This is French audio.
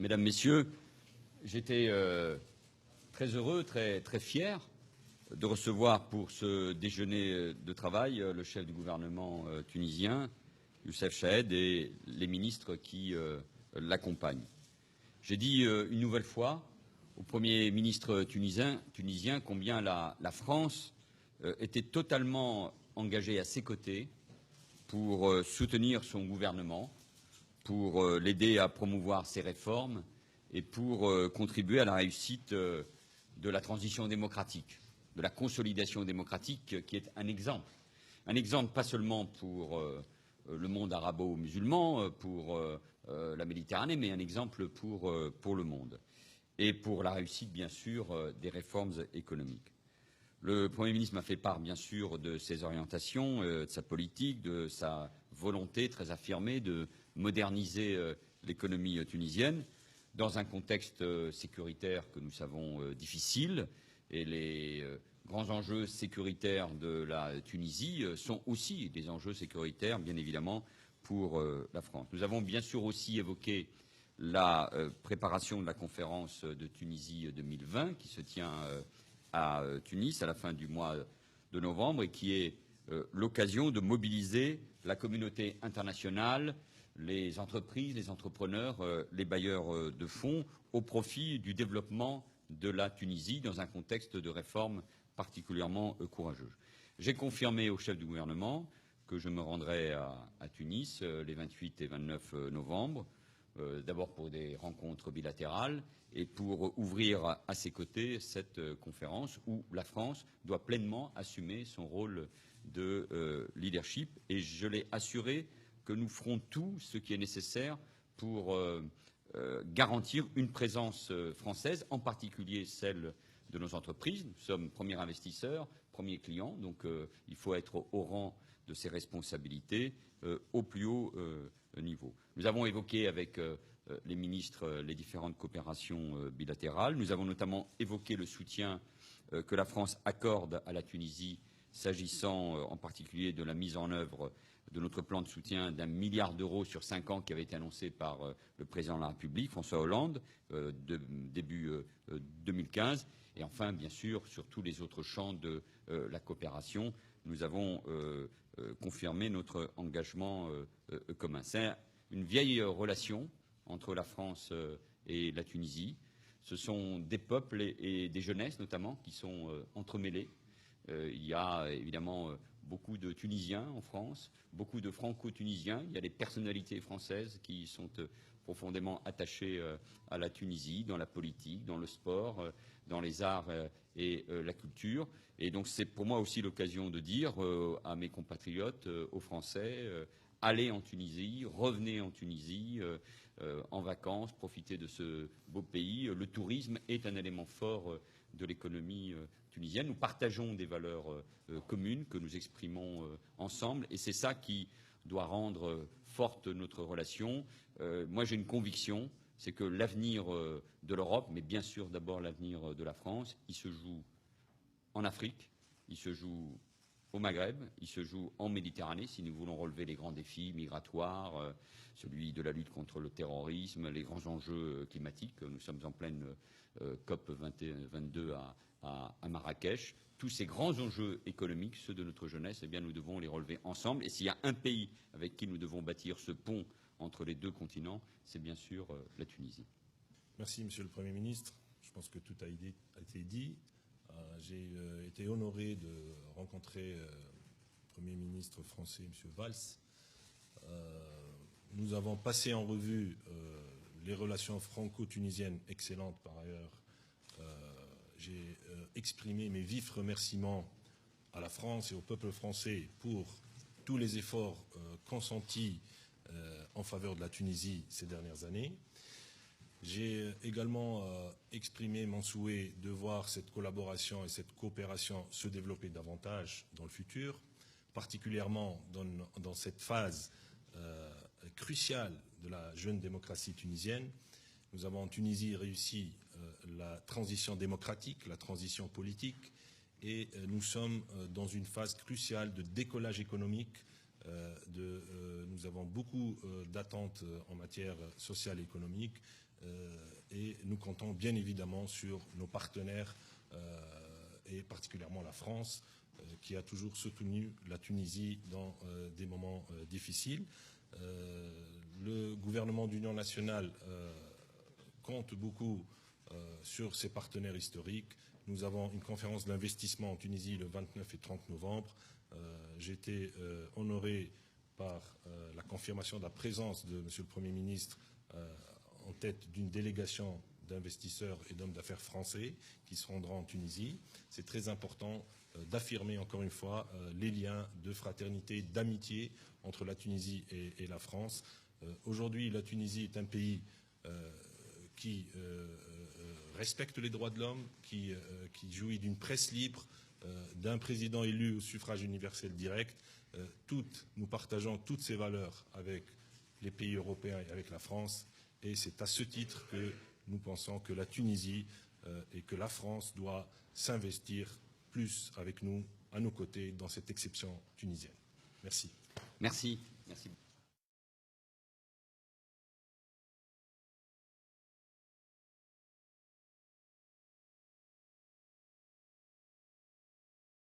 Mesdames, Messieurs, j'étais très heureux, très fier de recevoir pour ce déjeuner de travail le chef du gouvernement tunisien, Youssef Chahed, et les ministres qui l'accompagnent. J'ai dit une nouvelle fois au Premier ministre tunisien combien la France était totalement engagée à ses côtés pour soutenir son gouvernement, pour l'aider à promouvoir ses réformes et pour contribuer à la réussite de la transition démocratique, de la consolidation démocratique, qui est un exemple pas seulement pour le monde arabo-musulman, pour la Méditerranée, mais un exemple pour le monde, et pour la réussite, bien sûr, des réformes économiques. Le Premier ministre m'a fait part, bien sûr, de ses orientations, de sa politique, de sa volonté très affirmée de moderniser l'économie tunisienne dans un contexte sécuritaire que nous savons difficile. Et les grands enjeux sécuritaires de la Tunisie sont aussi des enjeux sécuritaires, bien évidemment, pour la France. Nous avons bien sûr aussi évoqué la préparation de la conférence de Tunisie 2020 qui se tient à Tunis à la fin du mois de novembre et qui est l'occasion de mobiliser la communauté internationale, les entreprises, les entrepreneurs, les bailleurs de fonds au profit du développement de la Tunisie dans un contexte de réforme particulièrement courageux. J'ai confirmé au chef du gouvernement que je me rendrai à Tunis les 28 et 29 novembre, d'abord pour des rencontres bilatérales et pour ouvrir à ses côtés cette conférence où la France doit pleinement assumer son rôle de leadership. Et je l'ai assuré que nous ferons tout ce qui est nécessaire pour garantir une présence française, en particulier celle de nos entreprises. Nous sommes premiers investisseurs, premiers clients, donc il faut être au rang de ses responsabilités au plus haut niveau. Nous avons évoqué avec les ministres les différentes coopérations bilatérales. Nous avons notamment évoqué le soutien que la France accorde à la Tunisie s'agissant en particulier de la mise en œuvre de notre plan de soutien d'1 milliard d'euros sur 5 ans qui avait été annoncé par le président de la République, François Hollande, début 2015. Et enfin, bien sûr, sur tous les autres champs de la coopération, nous avons confirmé notre engagement commun. C'est une vieille relation entre la France et la Tunisie. Ce sont des peuples et des jeunesses, notamment, qui sont entremêlés. Il y a évidemment beaucoup de Tunisiens en France, beaucoup de Franco-Tunisiens. Il y a des personnalités françaises qui sont profondément attachées à la Tunisie, dans la politique, dans le sport, dans les arts et la culture. Et donc c'est pour moi aussi l'occasion de dire à mes compatriotes, aux Français, allez en Tunisie, revenez en Tunisie en vacances, profitez de ce beau pays. Le tourisme est un élément fort de l'économie tunisienne. Nous partageons des valeurs communes que nous exprimons ensemble et c'est ça qui doit rendre forte notre relation. Moi j'ai une conviction, c'est que l'avenir de l'Europe, mais bien sûr d'abord l'avenir de la France, il se joue en Afrique, il se joue au Maghreb, il se joue en Méditerranée, si nous voulons relever les grands défis migratoires, celui de la lutte contre le terrorisme, les grands enjeux climatiques. Nous sommes en pleine COP 22 à Marrakech. Tous ces grands enjeux économiques, ceux de notre jeunesse, eh bien, nous devons les relever ensemble. Et s'il y a un pays avec qui nous devons bâtir ce pont entre les deux continents, c'est bien sûr la Tunisie. Merci, Monsieur le Premier ministre. Je pense que tout a été dit. J'ai été honoré de rencontrer le Premier ministre français, M. Valls. Nous avons passé en revue les relations franco-tunisiennes excellentes par ailleurs. J'ai exprimé mes vifs remerciements à la France et au peuple français pour tous les efforts consentis en faveur de la Tunisie ces dernières années. J'ai également exprimé mon souhait de voir cette collaboration et cette coopération se développer davantage dans le futur, particulièrement dans cette phase cruciale de la jeune démocratie tunisienne. Nous avons en Tunisie réussi la transition démocratique, la transition politique, et nous sommes dans une phase cruciale de décollage économique. Nous avons beaucoup d'attentes en matière sociale et économique. et nous comptons bien évidemment sur nos partenaires et particulièrement la France qui a toujours soutenu la Tunisie dans des moments difficiles. Le gouvernement d'union nationale compte beaucoup sur ses partenaires historiques. Nous avons une conférence d'investissement en Tunisie le 29 et 30 novembre. J'ai été honoré par la confirmation de la présence de Monsieur le Premier ministre en tête d'une délégation d'investisseurs et d'hommes d'affaires français qui se rendront en Tunisie. C'est très important d'affirmer encore une fois les liens de fraternité, d'amitié entre la Tunisie et la France. Aujourd'hui, la Tunisie est un pays qui respecte les droits de l'homme, qui jouit d'une presse libre, d'un président élu au suffrage universel direct. Nous partageons toutes ces valeurs avec les pays européens et avec la France. Et c'est à ce titre que nous pensons que la Tunisie et que la France doit s'investir plus avec nous, à nos côtés, dans cette exception tunisienne. Merci. Merci. Merci.